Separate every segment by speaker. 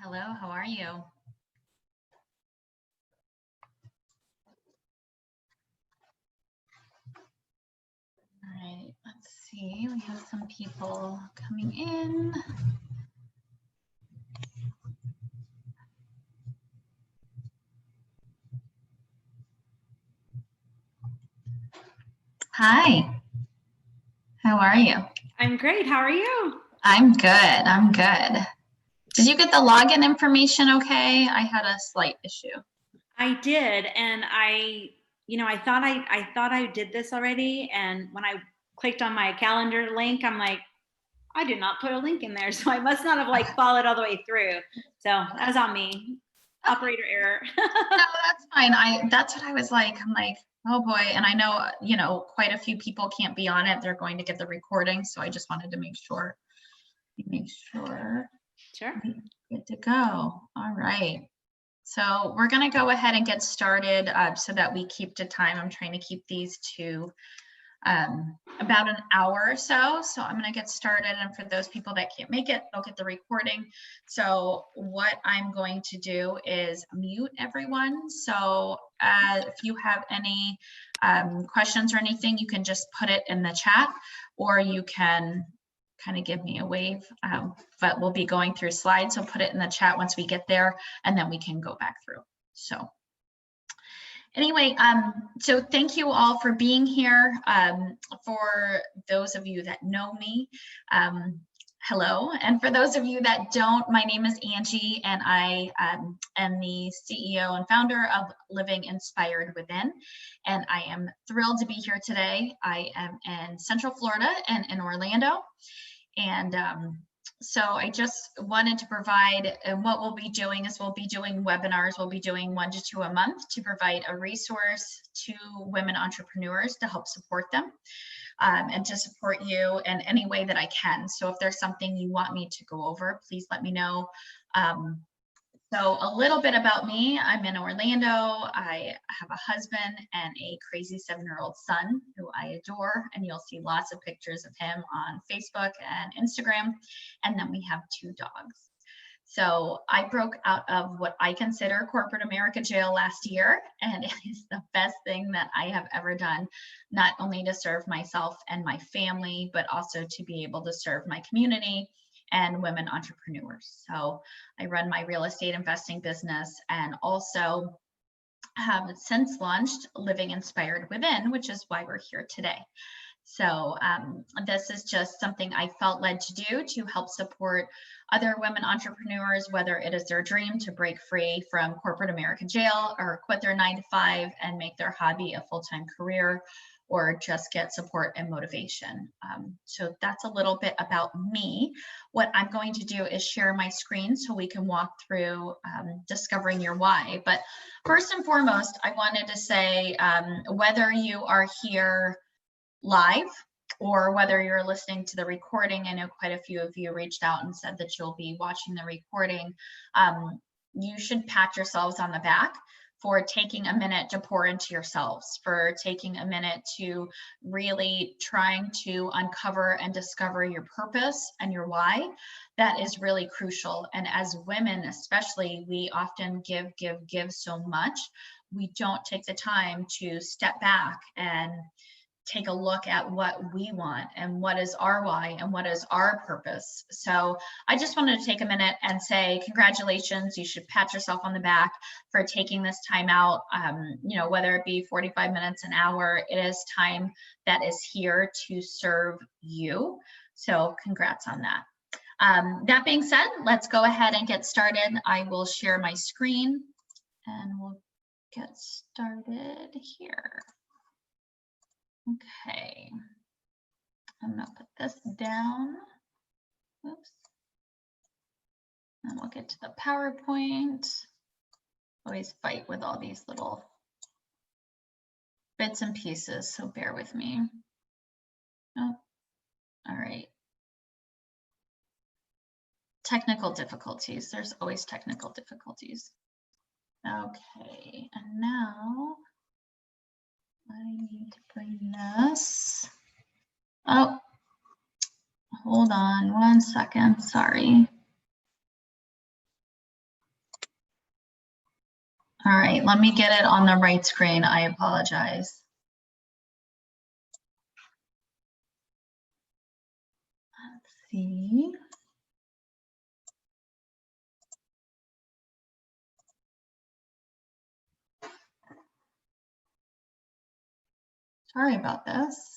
Speaker 1: Hello, how are you? All right, let's see. We have some people coming in. Hi, how are you?
Speaker 2: I'm great. How are you?
Speaker 1: I'm good. I'm good. Did you get the login information okay? I had a slight issue.
Speaker 2: I did, and I thought I did this already, and when I clicked on my calendar link, I'm like, I did not put a link in there, so I must not have followed all the way through. So that was on me. Operator error.
Speaker 1: No, that's fine. That's what I was like. I'm like, oh boy. And I know, quite a few people can't be on it. They're going to get the recording. So I just wanted to make sure.
Speaker 2: Sure.
Speaker 1: Good to go. All right. So we're going to go ahead and get started so that we keep to time. I'm trying to keep these to about an hour or so. So I'm going to get started. And for those people that can't make it, they'll get the recording. So what I'm going to do is mute everyone. So if you have any questions or anything, you can just put it in the chat, or you can kind of give me a wave, but we'll be going through slides. So put it in the chat once we get there, and then we can go back through. So anyway, so thank you all for being here. For those of you that know me, hello. And for those of you that don't, my name is Angie, and I am the CEO and founder of Living Inspired Within. And I am thrilled to be here today. I am in Central Florida and in Orlando. And so I just wanted to provide, and what we'll be doing is we'll be doing webinars. We'll be doing 1 to 2 a month to provide a resource to women entrepreneurs to help support them and to support you in any way that I can. So if there's something you want me to go over, please let me know. So a little bit about me. I'm in Orlando. I have a husband and a crazy 7-year-old son who I adore, and you'll see lots of pictures of him on Facebook and Instagram. And then we have 2 dogs. So I broke out of what I consider corporate America jail last year, and it is the best thing that I have ever done, not only to serve myself and my family, but also to be able to serve my community and women entrepreneurs. So I run my real estate investing business, and also have since launched Living Inspired Within, which is why we're here today. So this is just something I felt led to do to help support other women entrepreneurs, whether it is their dream to break free from corporate America jail, or quit their 9-to-5 and make their hobby a full-time career, or just get support and motivation. So that's a little bit about me. What I'm going to do is share my screen so we can walk through discovering your why. But first and foremost, I wanted to say, whether you are here live or whether you're listening to the recording, I know quite a few of you reached out and said that you'll be watching the recording. You should pat yourselves on the back for taking a minute to pour into yourselves, for taking a minute to really trying to uncover and discover your purpose and your why. That is really crucial. And as women, especially, we often give so much. We don't take the time to step back and take a look at what we want and what is our why and what is our purpose. So I just wanted to take a minute and say congratulations. You should pat yourself on the back for taking this time out. Whether it be 45 minutes, an hour, it is time that is here to serve you. So congrats on that. That being said, let's go ahead and get started. I will share my screen and we'll get started here. Okay, I'm gonna put this down. Oops. And we'll get to the PowerPoint. Always fight with all these little bits and pieces, so bear with me. Oh, all right. Technical difficulties. There's always technical difficulties. Okay, and now I need to bring this. Oh, hold on 1 second. Sorry. All right, let me get it on the right screen. I apologize. Let's see. Sorry about this.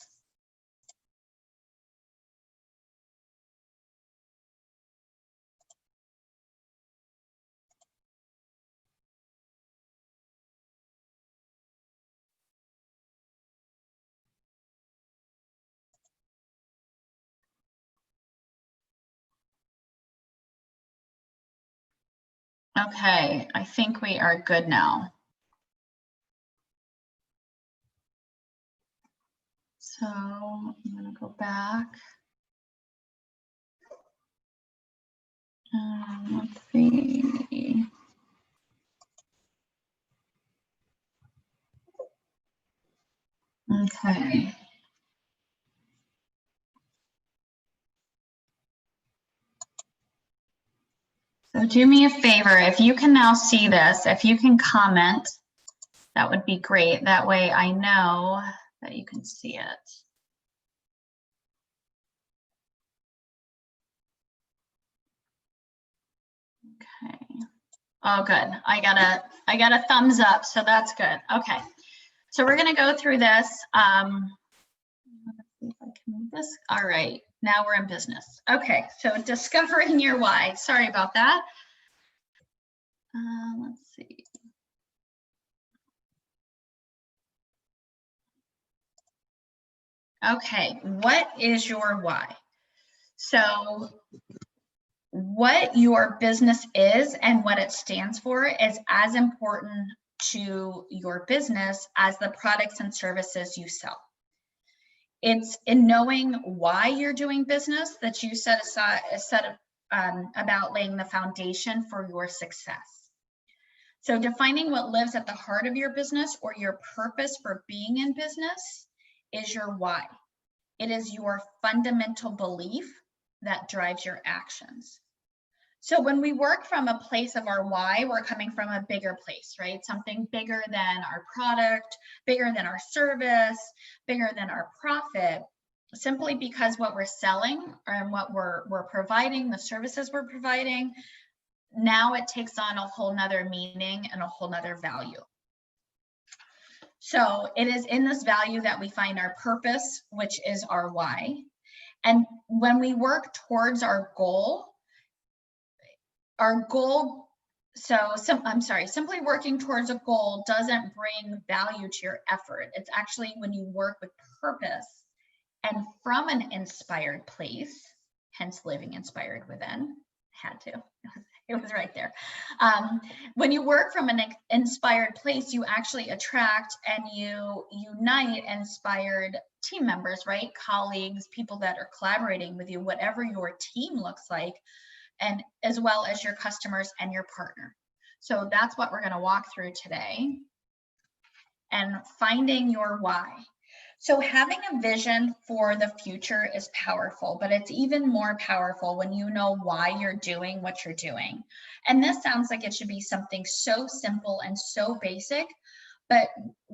Speaker 1: Okay, I think we are good now. So I'm gonna go back. Let's see. Okay. So do me a favor, if you can now see this, if you can comment, that would be great. That way I know that you can see it. Okay. Oh, good. I got a thumbs up, so that's good. Okay. So we're gonna go through this. Let's see if I can move this. All right. Now we're in business. Okay. So discovering your why. Sorry about that. Let's see. Okay. What is your why? So what your business is and what it stands for is as important to your business as the products and services you sell. It's in knowing why you're doing business that you set about laying the foundation for your success. So defining what lives at the heart of your business or your purpose for being in business is your why. It is your fundamental belief that drives your actions. So when we work from a place of our why, we're coming from a bigger place, right? Something bigger than our product, bigger than our service, bigger than our profit, simply because what we're selling and what we're providing, the services we're providing, now it takes on a whole nother meaning and a whole nother value. So it is in this value that we find our purpose, which is our why. And when we work towards our goal, simply working towards a goal doesn't bring value to your effort. It's actually when you work with purpose and from an inspired place, hence living inspired within, had to, it was right there. When you work from an inspired place, you actually attract and you unite inspired team members, right? Colleagues, people that are collaborating with you, whatever your team looks like, and as well as your customers and your partner. So that's what we're going to walk through today, and finding your why. So having a vision for the future is powerful, but it's even more powerful when you know why you're doing what you're doing. And this sounds like it should be something so simple and so basic, but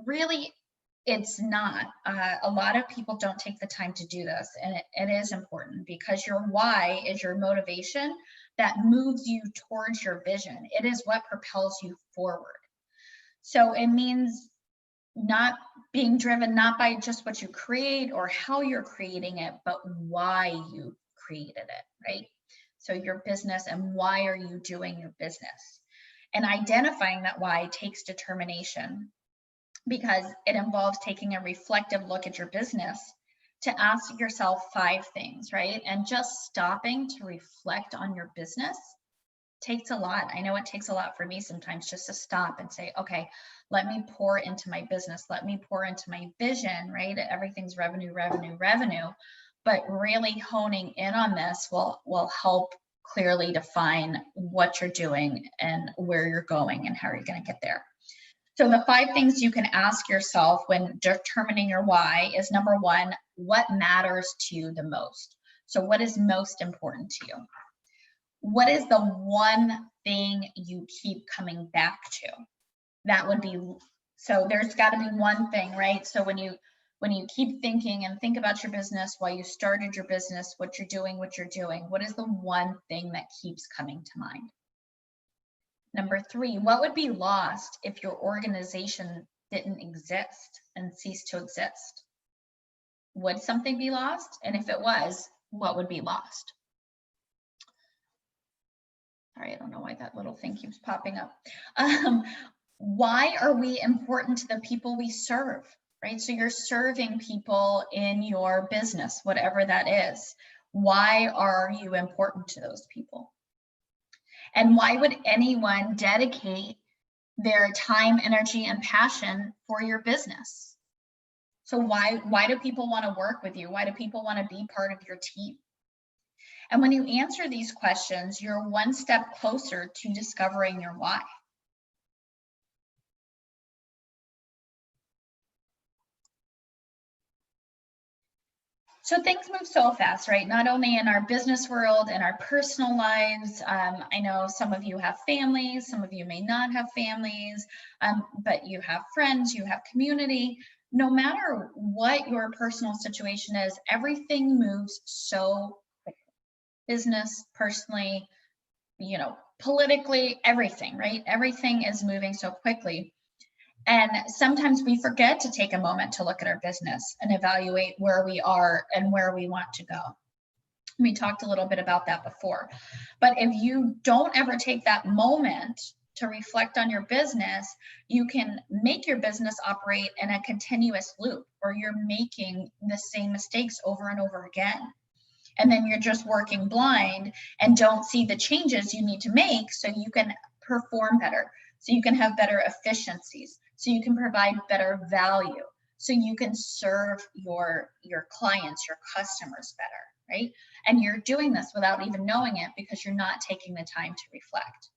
Speaker 1: really it's not. A lot of people don't take the time to do this, and it is important because your why is your motivation that moves you towards your vision. It is what propels you forward. So it means not being driven not by just what you create or how you're creating it, but why you created it, right? So your business, and why are you doing your business? And identifying that why takes determination, because it involves taking a reflective look at your business to ask yourself 5 things, right? And just stopping to reflect on your business takes a lot. I know it takes a lot for me sometimes just to stop and say, okay, let me pour into my business. Let me pour into my vision, right? Everything's revenue, revenue, revenue. But really honing in on this will help clearly define what you're doing and where you're going and how you're going to get there. So the 5 things you can ask yourself when determining your why is, number 1, what matters to you the most? So what is most important to you? What is the one thing you keep coming back to? That would be, so there's got to be one thing, right? So when you keep thinking and think about your business, why you started your business, what you're doing, what is the one thing that keeps coming to mind? Number 3, what would be lost if your organization didn't exist and cease to exist? Would something be lost? And if it was, what would be lost? Sorry, I don't know why that little thing keeps popping up. Why are we important to the people we serve, right? So you're serving people in your business, whatever that is. Why are you important to those people? And why would anyone dedicate their time, energy, and passion for your business? So why do people want to work with you? Why do people want to be part of your team? And when you answer these questions, you're one step closer to discovering your why. So things move so fast, right? Not only in our business world, in our personal lives. I know some of you have families, some of you may not have families, but you have friends, you have community. No matter what your personal situation is, everything moves so quickly. Business, personally, politically, everything, right? Everything is moving so quickly. And sometimes we forget to take a moment to look at our business and evaluate where we are and where we want to go. We talked a little bit about that before. But if you don't ever take that moment to reflect on your business, you can make your business operate in a continuous loop where you're making the same mistakes over and over again. And then you're just working blind and don't see the changes you need to make so you can perform better, so you can have better efficiencies, so you can provide better value, so you can serve your clients, your customers better, right? And you're doing this without even knowing it because you're not taking the time to reflect.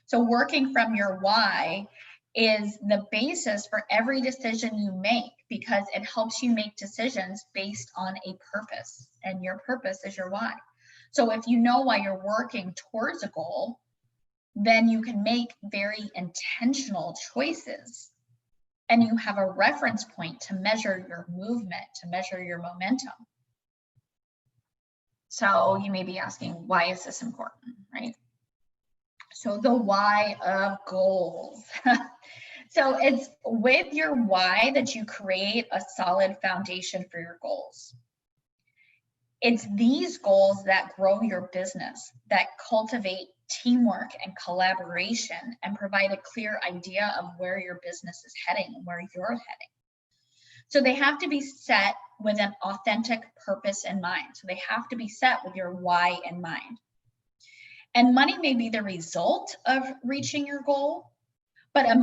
Speaker 1: So working from your why is the basis for every decision you make because it helps you make decisions based on a purpose, and your purpose is your why. So if you know why you're working towards a goal, then you can make very intentional choices and you have a reference point to measure your movement, to measure your momentum. So you may be asking, why is this important, right? So the why of goals. So it's with your why that you create a solid foundation for your goals. It's these goals that grow your business, that cultivate teamwork and collaboration and provide a clear idea of where your business is heading and where you're heading. So they have to be set with an authentic purpose in mind. So they have to be set with your why in mind. And money may be the result of reaching your goal, but a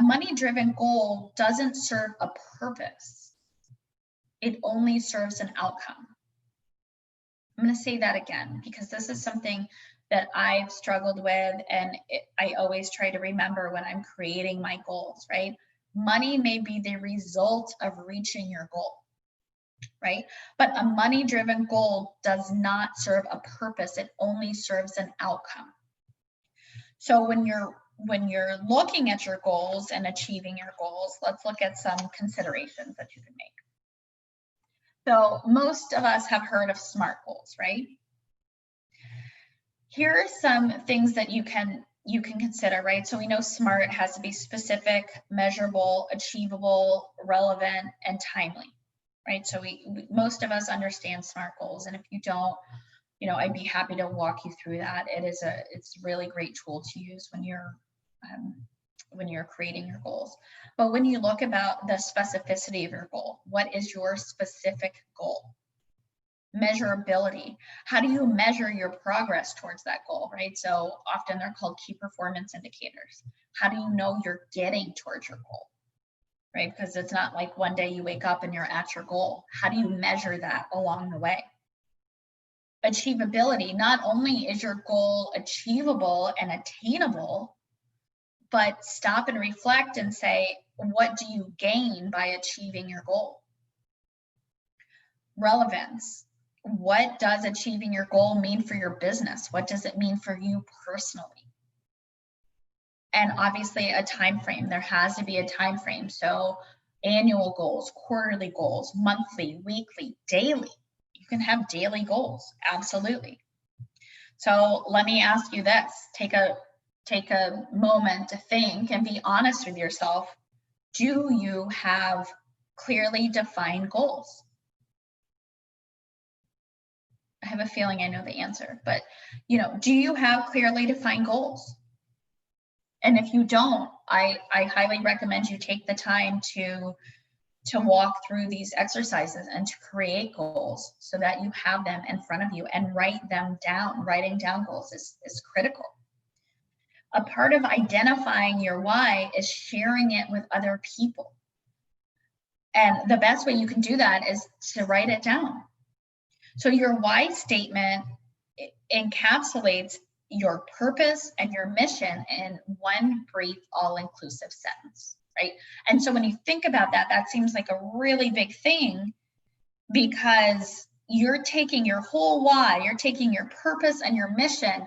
Speaker 1: money-driven goal doesn't serve a purpose. It only serves an outcome. I'm going to say that again because this is something that I've struggled with, and I always try to remember when I'm creating my goals, right? Money may be the result of reaching your goal, right? But a money-driven goal does not serve a purpose. It only serves an outcome. So when you're looking at your goals and achieving your goals, let's look at some considerations that you can make. So most of us have heard of SMART goals, right? Here are some things that you can consider, right? So we know SMART has to be specific, measurable, achievable, relevant, and timely, right? So most of us understand SMART goals, and if you don't, I'd be happy to walk you through that. It's a really great tool to use when you're creating your goals. But when you look about the specificity of your goal, what is your specific goal? Measurability. How do you measure your progress towards that goal, right? So often they're called key performance indicators. How do you know you're getting towards your goal, right? Because it's not like one day you wake up and you're at your goal. How do you measure that along the way? Achievability. Not only is your goal achievable and attainable, but stop and reflect and say, what do you gain by achieving your goal? Relevance. What does achieving your goal mean for your business? What does it mean for you personally? And obviously a time frame. There has to be a time frame. So annual goals, quarterly goals, monthly, weekly, daily. You can have daily goals, absolutely. So let me ask you this. Take a moment to think and be honest with yourself. Do you have clearly defined goals? I have a feeling I know the answer, but do you have clearly defined goals? And if you don't, I highly recommend you take the time to walk through these exercises and to create goals so that you have them in front of you and write them down. Writing down goals is critical. A part of identifying your why is sharing it with other people. And the best way you can do that is to write it down. So your why statement encapsulates your purpose and your mission in one brief, all-inclusive sentence, right? And so when you think about that, that seems like a really big thing, because you're taking your whole why, you're taking your purpose and your mission,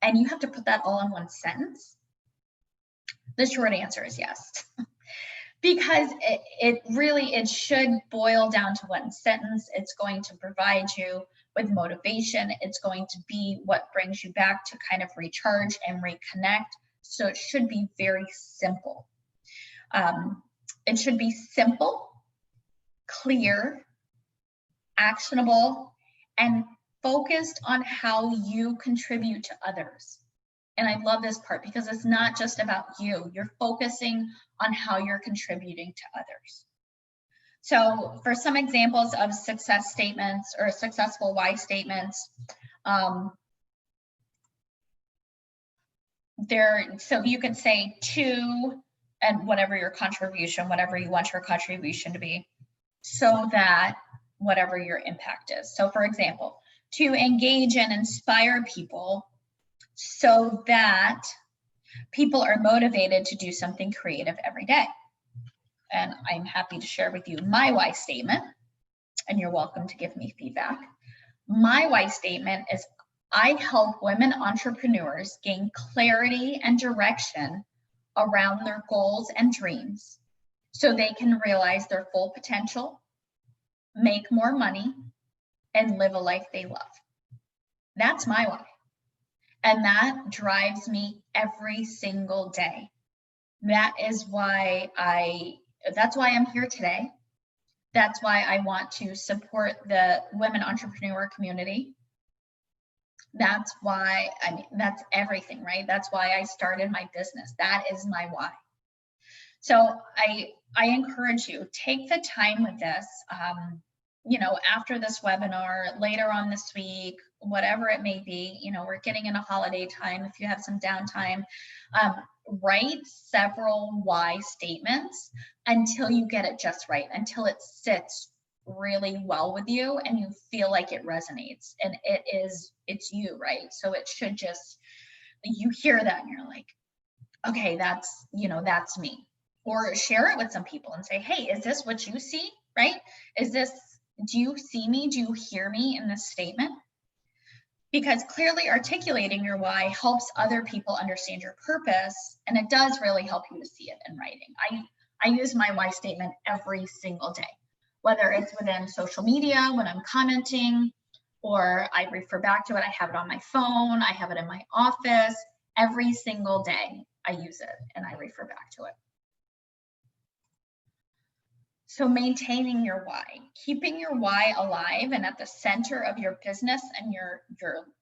Speaker 1: and you have to put that all in one sentence. The short answer is yes. Because it should boil down to one sentence. It's going to provide you with motivation. It's going to be what brings you back to kind of recharge and reconnect. So it should be very simple. It should be simple, clear, actionable, and focused on how you contribute to others. And I love this part because it's not just about you. You're focusing on how you're contributing to others. So for some examples of success statements or successful why statements, so you could say to, and whatever your contribution, whatever you want your contribution to be, so that whatever your impact is. So for example, to engage and inspire people so that people are motivated to do something creative every day. And I'm happy to share with you my why statement, and you're welcome to give me feedback. My why statement is I help women entrepreneurs gain clarity and direction around their goals and dreams so they can realize their full potential, make more money, and live a life they love. That's my why. And that drives me every single day. That is why that's why I'm here today. That's why I want to support the women entrepreneur community. That's why, that's everything, right? That's why I started my business. That is my why. So I encourage you, take the time with this, after this webinar, later on this week, whatever it may be, we're getting into holiday time. If you have some downtime, write several why statements until you get it just right, until it sits really well with you and you feel like it resonates, and it's you, right? So it should just, you hear that and you're like, okay, that's me. Or share it with some people and say, hey, is this what you see, right? Do you see me? Do you hear me in this statement? Because clearly articulating your why helps other people understand your purpose, and it does really help you to see it in writing. I use my why statement every single day, whether it's within social media when I'm commenting, or I refer back to it. I have it on my phone. I have it in my office. Every single day I use it and I refer back to it. So maintaining your why, keeping your why alive and at the center of your business and your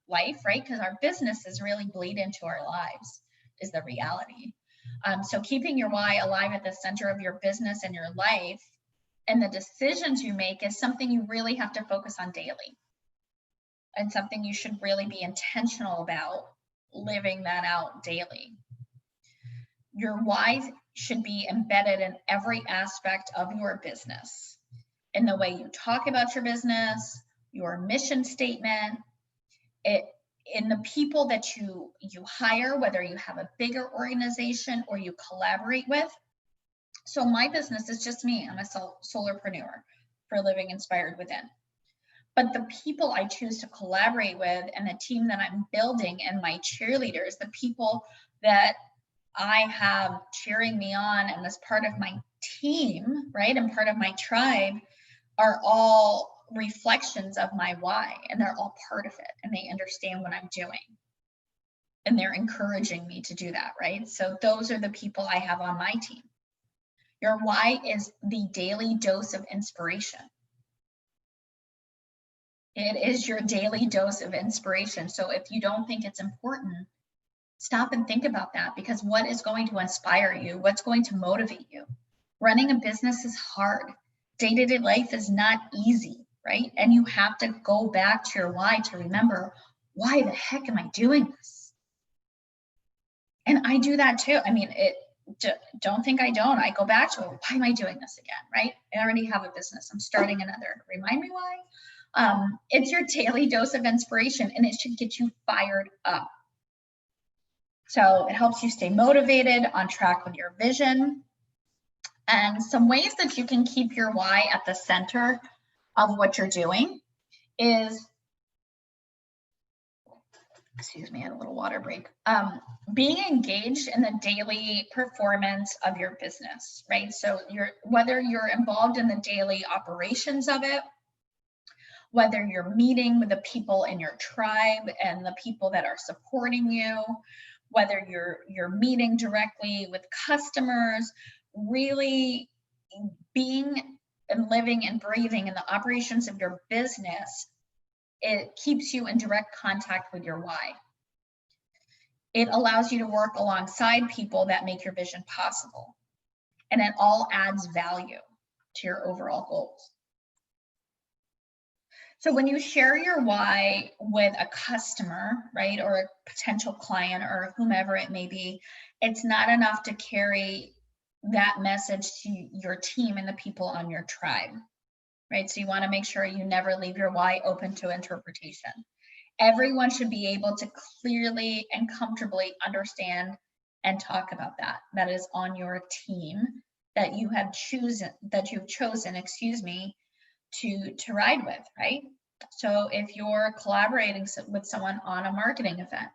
Speaker 1: life, right? Because our businesses really bleed into our lives, is the reality. So keeping your why alive at the center of your business and your life and the decisions you make is something you really have to focus on daily, and something you should really be intentional about living that out daily. Your why should be embedded in every aspect of your business, in the way you talk about your business, your mission statement, in the people that you hire, whether you have a bigger organization or you collaborate with. So my business is just me. I'm a solopreneur for Living Inspired Within. But the people I choose to collaborate with and the team that I'm building and my cheerleaders, the people that I have cheering me on and as part of my team, right, and part of my tribe are all reflections of my why, and they're all part of it, and they understand what I'm doing, and they're encouraging me to do that, right? So those are the people I have on my team. Your why is the daily dose of inspiration. It is your daily dose of inspiration. So if you don't think it's important, stop and think about that, because what is going to inspire you? What's going to motivate you? Running a business is hard. Day-to-day life is not easy, right? And you have to go back to your why to remember, why the heck am I doing this? And I do that too. I mean, don't think I don't. I go back to it. Why am I doing this again, right? I already have a business. I'm starting another. Remind me why? It's your daily dose of inspiration, and it should get you fired up. So it helps you stay motivated, on track with your vision. And some ways that you can keep your why at the center of what you're doing is, excuse me, I had a little water break. Being engaged in the daily performance of your business, right? So whether you're involved in the daily operations of it, whether you're meeting with the people in your tribe and the people that are supporting you, whether you're meeting directly with customers, really being and living and breathing in the operations of your business, it keeps you in direct contact with your why. It allows you to work alongside people that make your vision possible. And it all adds value to your overall goals. So when you share your why with a customer, right, or a potential client or whomever it may be, it's not enough to carry that message to your team and the people on your tribe, right? So you want to make sure you never leave your why open to interpretation. Everyone should be able to clearly and comfortably understand and talk about that. That is on your team that you have chosen, excuse me, to ride with, right? So if you're collaborating with someone on a marketing event,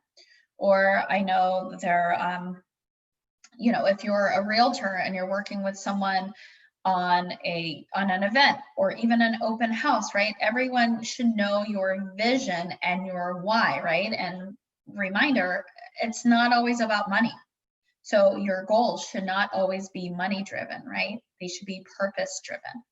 Speaker 1: or I know they're, if you're a realtor and you're working with someone on an event or even an open house, right? Everyone should know your vision and your why, right? And reminder, it's not always about money. So your goals should not always be money driven, right? They should be purpose driven.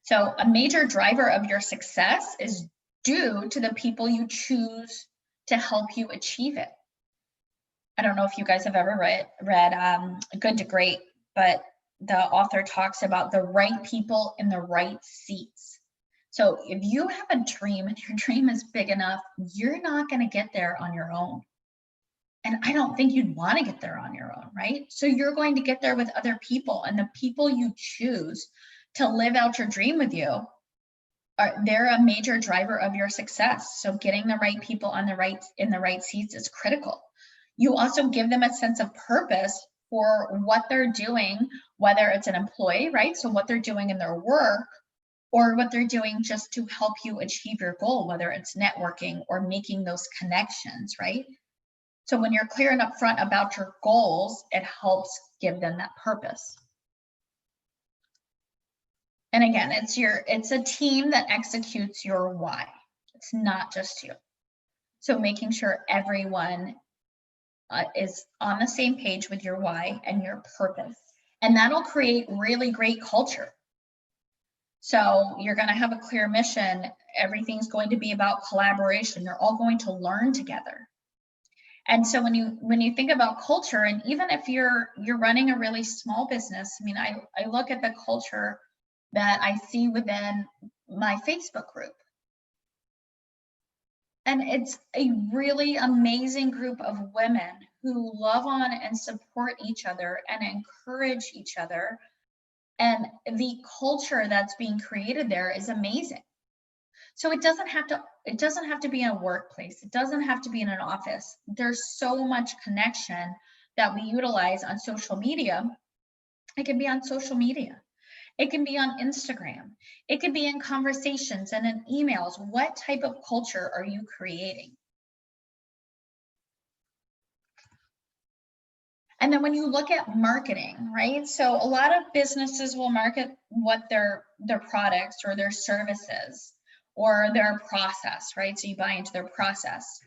Speaker 1: So a major driver of your success is due to the people you choose to help you achieve it. I don't know if you guys have ever read Good to Great, but the author talks about the right people in the right seats. So if you have a dream and your dream is big enough, you're not going to get there on your own. And I don't think you'd want to get there on your own, right? So you're going to get there with other people, and the people you choose to live out your dream with you, they're a major driver of your success. So getting the right people in the right seats is critical. You also give them a sense of purpose for what they're doing, whether it's an employee, right? So what they're doing in their work, or what they're doing just to help you achieve your goal, whether it's networking or making those connections, right? So when you're clear and upfront about your goals, it helps give them that purpose. And again, it's a team that executes your why. It's not just you. So making sure everyone is on the same page with your why and your purpose. And that'll create really great culture. So you're going to have a clear mission. Everything's going to be about collaboration. You're all going to learn together. And so when you think about culture, and even if you're running a really small business, I mean, I look at the culture that I see within my Facebook group. And it's a really amazing group of women who love on and support each other and encourage each other. And the culture that's being created there is amazing. So it doesn't have to be in a workplace. It doesn't have to be in an office. There's so much connection that we utilize on social media. It can be on social media. It can be on Instagram. It can be in conversations and in emails. What type of culture are you creating? And then when you look at marketing, right? So a lot of businesses will market what their products or their services or their process, right? So you buy into their process.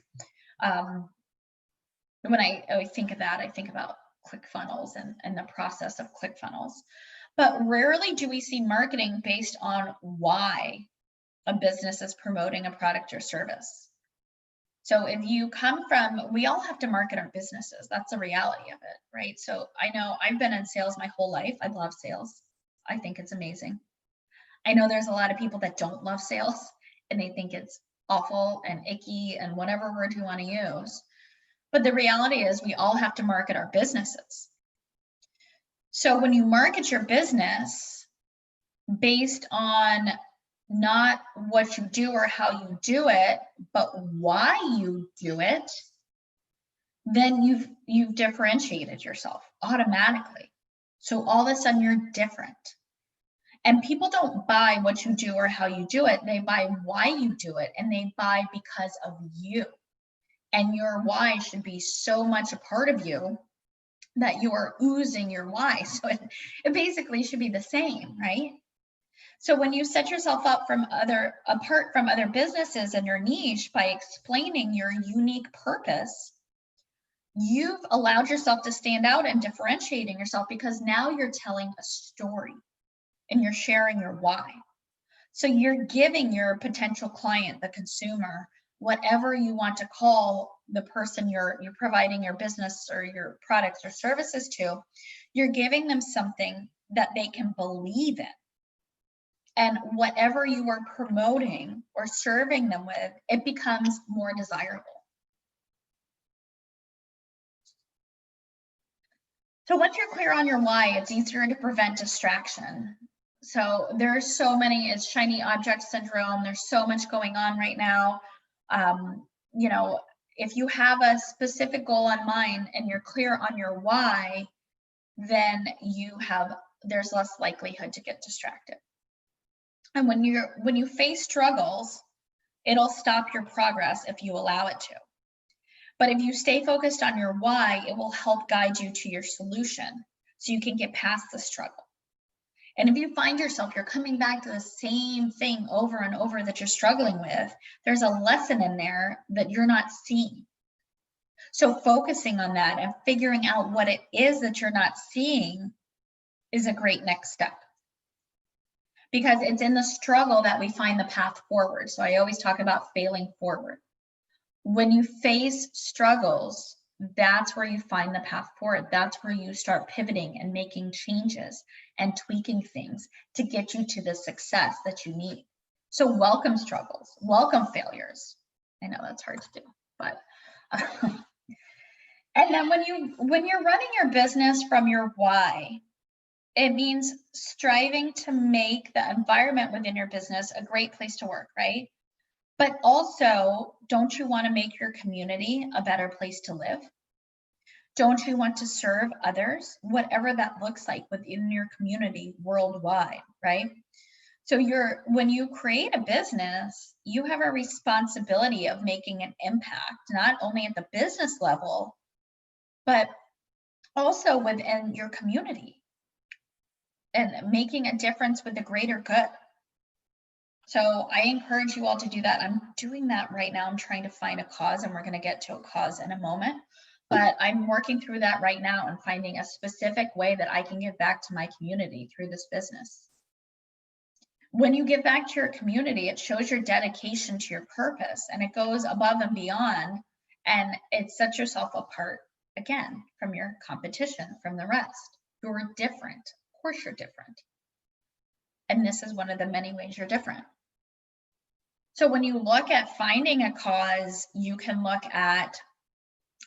Speaker 1: When I think of that, I think about ClickFunnels and the process of ClickFunnels. But rarely do we see marketing based on why a business is promoting a product or service. So if you come from, we all have to market our businesses. That's the reality of it, right? So I know I've been in sales my whole life. I love sales. I think it's amazing. I know there's a lot of people that don't love sales and they think it's awful and icky and whatever word you want to use. But the reality is we all have to market our businesses. So when you market your business based on not what you do or how you do it, but why you do it, then you've differentiated yourself automatically. So all of a sudden you're different. And people don't buy what you do or how you do it. They buy why you do it, and they buy because of you. And your why should be so much a part of you that you are oozing your why. So it basically should be the same, right? So when you set yourself up apart from other businesses in your niche by explaining your unique purpose, you've allowed yourself to stand out and differentiating yourself, because now you're telling a story and you're sharing your why. So you're giving your potential client, the consumer, whatever you want to call the person you're providing your business or your products or services to, you're giving them something that they can believe in. And whatever you are promoting or serving them with, it becomes more desirable. So once you're clear on your why, it's easier to prevent distraction. So there's so many, it's shiny object syndrome. There's so much going on right now. You know, if you have a specific goal in mind and you're clear on your why, then there's less likelihood to get distracted. And when you face struggles, it'll stop your progress if you allow it to. But if you stay focused on your why, it will help guide you to your solution so you can get past the struggle. And if you find yourself, you're coming back to the same thing over and over that you're struggling with, there's a lesson in there that you're not seeing. So focusing on that and figuring out what it is that you're not seeing is a great next step. Because it's in the struggle that we find the path forward. So I always talk about failing forward. When you face struggles, that's where you find the path forward. That's where you start pivoting and making changes and tweaking things to get you to the success that you need. So welcome struggles, welcome failures. I know that's hard to do, but and then when you're running your business from your why, it means striving to make the environment within your business a great place to work, right? But also, don't you want to make your community a better place to live? Don't you want to serve others, whatever that looks like within your community worldwide, right? So when you create a business, you have a responsibility of making an impact, not only at the business level, but also within your community and making a difference with the greater good. So I encourage you all to do that. I'm doing that right now. I'm trying to find a cause, and we're going to get to a cause in a moment. But I'm working through that right now and finding a specific way that I can give back to my community through this business. When you give back to your community, it shows your dedication to your purpose, and it goes above and beyond, and it sets yourself apart again from your competition, from the rest. You're different. Of course you're different. And this is one of the many ways you're different. So when you look at finding a cause, you can look at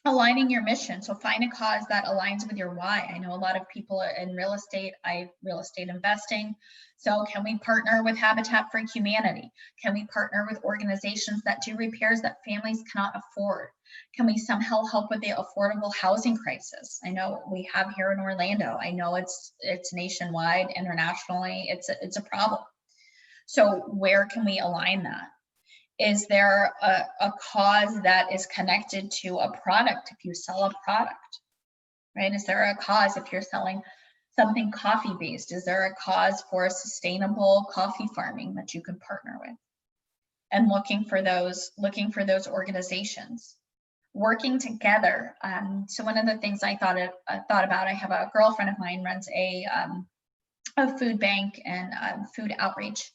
Speaker 1: aligning your mission. So find a cause that aligns with your why. I know a lot of people are in real estate, real estate investing. So can we partner with Habitat for Humanity? Can we partner with organizations that do repairs that families cannot afford? Can we somehow help with the affordable housing crisis? I know we have here in Orlando. I know it's nationwide, internationally, it's a problem. So where can we align that? Is there a cause that is connected to a product? If you sell a product, right? Is there a cause if you're selling something coffee based? Is there a cause for sustainable coffee farming that you could partner with? And looking for those organizations working together. So one of the things I thought about, I have a girlfriend of mine runs a food bank and food outreach.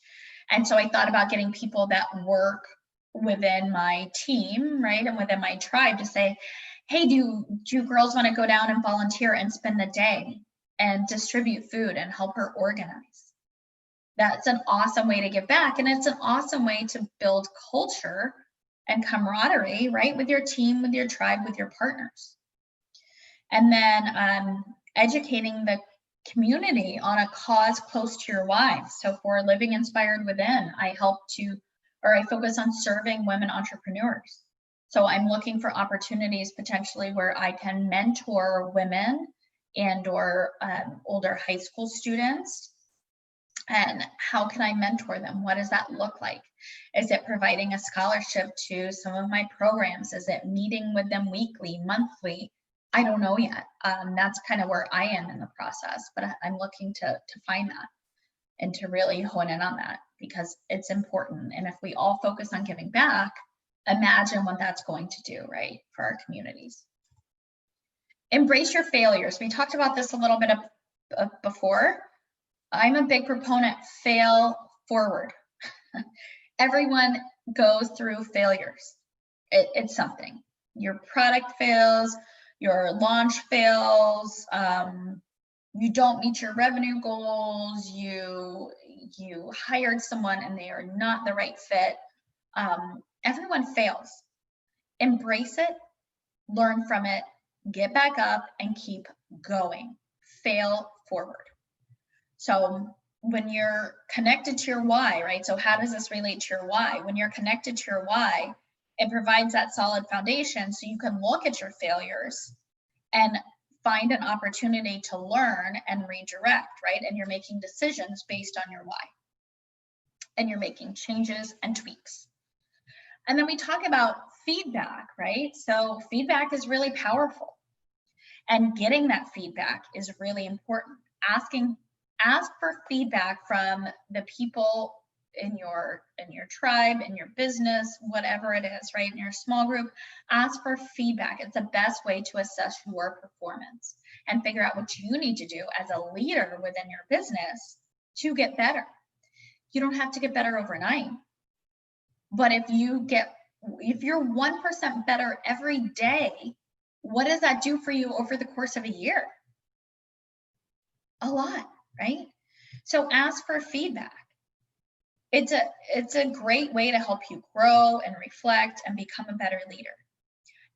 Speaker 1: And so I thought about getting people that work within my team, right, and within my tribe to say, hey, do you girls want to go down and volunteer and spend the day and distribute food and help her organize? That's an awesome way to give back. And it's an awesome way to build culture and camaraderie, right, with your team, with your tribe, with your partners. And then educating the community on a cause close to your why. So for Living Inspired Within, I focus on serving women entrepreneurs. So I'm looking for opportunities potentially where I can mentor women and or older high school students. And how can I mentor them? What does that look like? Is it providing a scholarship to some of my programs? Is it meeting with them weekly, monthly? I don't know yet. That's kind of where I am in the process, but I'm looking to find that and to really hone in on that because it's important. And if we all focus on giving back, imagine what that's going to do, right, for our communities. Embrace your failures. We talked about this a little bit before. I'm a big proponent, fail forward. Everyone goes through failures. It's something. Your product fails, your launch fails, you don't meet your revenue goals, you hired someone and they are not the right fit. Everyone fails. Embrace it, learn from it, get back up and keep going. Fail forward. So when you're connected to your why, right? So how does this relate to your why? When you're connected to your why, it provides that solid foundation so you can look at your failures and find an opportunity to learn and redirect, right? And you're making decisions based on your why. And you're making changes and tweaks. And then we talk about feedback, right? So feedback is really powerful. And getting that feedback is really important. Ask for feedback from the people in your tribe, in your business, whatever it is, right? In your small group, ask for feedback. It's the best way to assess your performance and figure out what you need to do as a leader within your business to get better. You don't have to get better overnight, but if you're 1% better every day, what does that do for you over the course of a year? A lot, right? So ask for feedback. It's a great way to help you grow and reflect and become a better leader.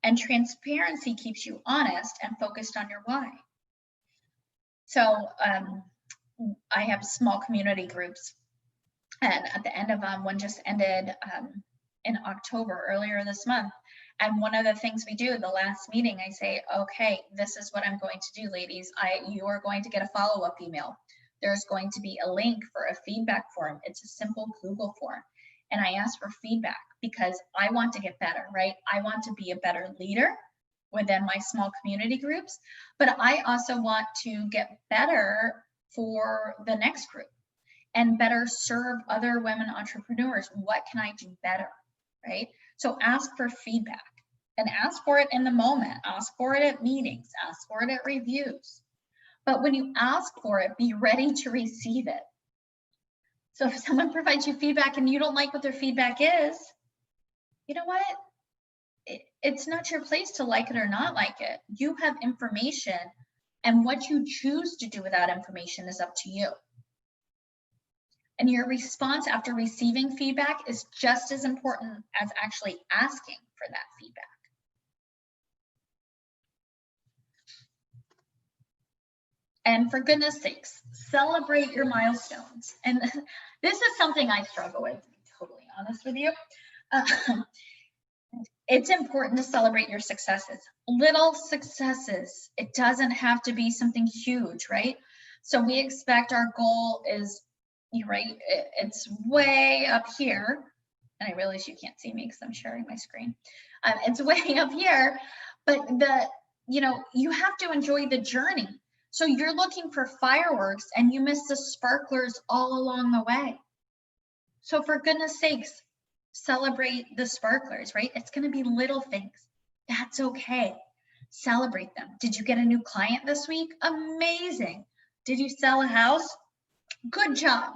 Speaker 1: And transparency keeps you honest and focused on your why. So I have small community groups, and at the end of one just ended in October, earlier this month. And one of the things we do, the last meeting, I say, okay, this is what I'm going to do, ladies. You are going to get a follow-up email. There's going to be a link for a feedback form. It's a simple Google form. And I ask for feedback because I want to get better, right? I want to be a better leader within my small community groups, but I also want to get better for the next group and better serve other women entrepreneurs. What can I do better, right? So ask for feedback and ask for it in the moment. Ask for it at meetings, ask for it at reviews. But when you ask for it, be ready to receive it. So if someone provides you feedback and you don't like what their feedback is, you know what? It's not your place to like it or not like it. You have information, and what you choose to do with that information is up to you. And your response after receiving feedback is just as important as actually asking for that feedback. And for goodness sakes, celebrate your milestones. And this is something I struggle with, to be totally honest with you. It's important to celebrate your successes, little successes. It doesn't have to be something huge, right? So we expect our goal is, right, it's way up here. And I realize you can't see me because I'm sharing my screen. It's way up here, but you have to enjoy the journey. So you're looking for fireworks and you miss the sparklers all along the way. So for goodness sakes, celebrate the sparklers, right? It's going to be little things. That's okay. Celebrate them. Did you get a new client this week? Amazing. Did you sell a house? Good job.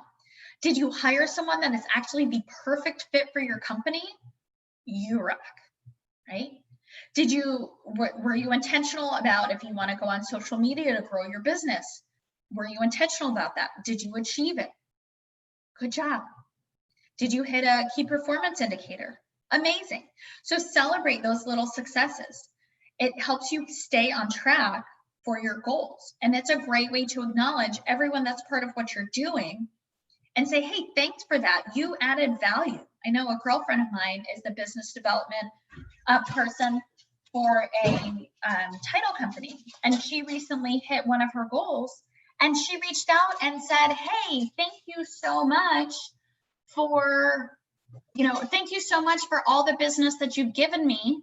Speaker 1: Did you hire someone that is actually the perfect fit for your company? You rock, right? Were you intentional about if you want to go on social media to grow your business? Were you intentional about that? Did you achieve it? Good job. Did you hit a key performance indicator? Amazing. So celebrate those little successes. It helps you stay on track for your goals. And it's a great way to acknowledge everyone that's part of what you're doing and say, hey, thanks for that. You added value. I know a girlfriend of mine is the business development person for a title company. And she recently hit one of her goals. And she reached out and said, hey, thank you so much for all the business that you've given me.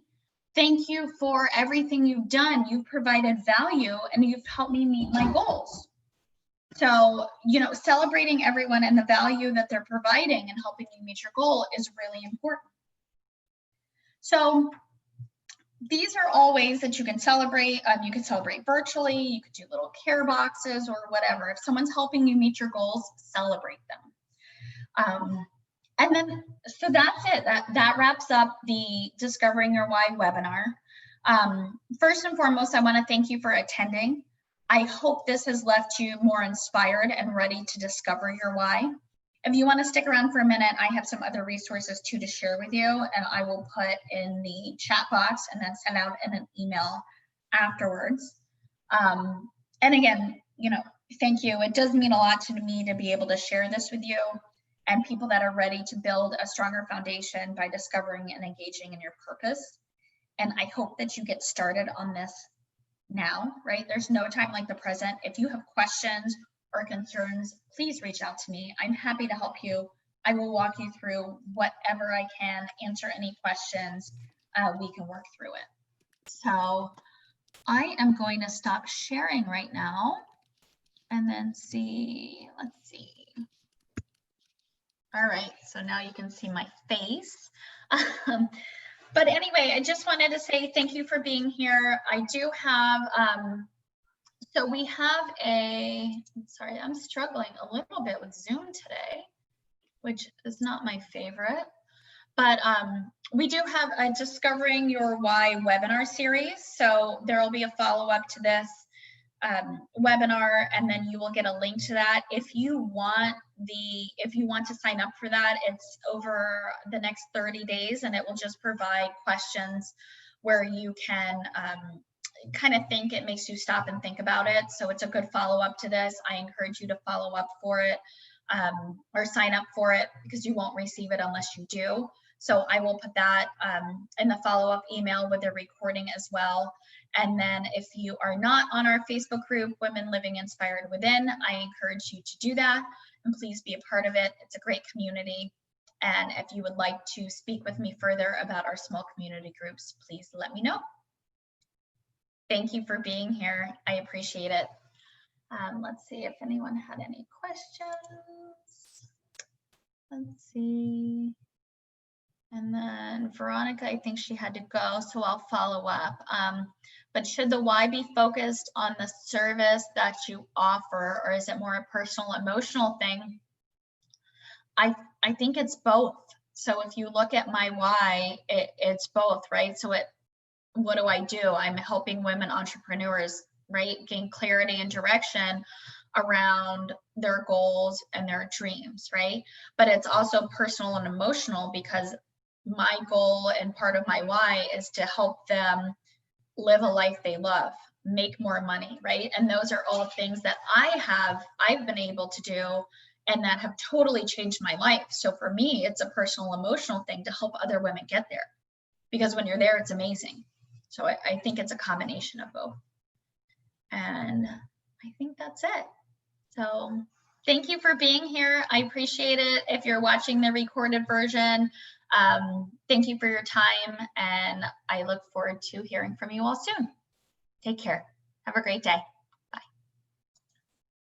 Speaker 1: Thank you for everything you've done. You've provided value and you've helped me meet my goals. So, celebrating everyone and the value that they're providing and helping you meet your goal is really important. So these are all ways that you can celebrate. You can celebrate virtually. You could do little care boxes or whatever. If someone's helping you meet your goals, celebrate them. And then, so that's it. That wraps up the Discovering Your Why webinar. First and foremost, I want to thank you for attending. I hope this has left you more inspired and ready to discover your why. If you want to stick around for a minute, I have some other resources too to share with you, and I will put in the chat box and then send out in an email afterwards. And again, thank you. It does mean a lot to me to be able to share this with you and people that are ready to build a stronger foundation by discovering and engaging in your purpose. And I hope that you get started on this now, right? There's no time like the present. If you have questions or concerns, please reach out to me. I'm happy to help you. I will walk you through whatever I can, answer any questions. We can work through it. So I am going to stop sharing right now and then see, let's see. All right, so now you can see my face. But anyway, I just wanted to say thank you for being here. I do have, so we have sorry, I'm struggling a little bit with Zoom today, which is not my favorite. But we do have a Discovering Your Why webinar series. So there will be a follow-up to this webinar, and then you will get a link to that. If you want to sign up for that, it's over the next 30 days, and it will just provide questions where you can kind of think. It makes you stop and think about it. So it's a good follow-up to this. I encourage you to follow up for it or sign up for it, because you won't receive it unless you do. So I will put that in the follow-up email with the recording as well. And then if you are not on our Facebook group, Women Living Inspired Within, I encourage you to do that, and please be a part of it. It's a great community. And if you would like to speak with me further about our small community groups, please let me know. Thank you for being here. I appreciate it. Let's see if anyone had any questions. Let's see. And then Veronica, I think she had to go, so I'll follow up. But should the why be focused on the service that you offer, or is it more a personal, emotional thing? I think it's both. So if you look at my why, it's both, right? So what do I do? I'm helping women entrepreneurs, right, gain clarity and direction around their goals and their dreams, right? But it's also personal and emotional, because my goal and part of my why is to help them live a life they love, make more money, right? And those are all things that I've been able to do and that have totally changed my life. So for me, it's a personal, emotional thing to help other women get there, because when you're there, it's amazing. So I think it's a combination of both. And I think that's it. So thank you for being here. I appreciate it. If you're watching the recorded version, thank you for your time, and I look forward to hearing from you all soon. Take care. Have a great day.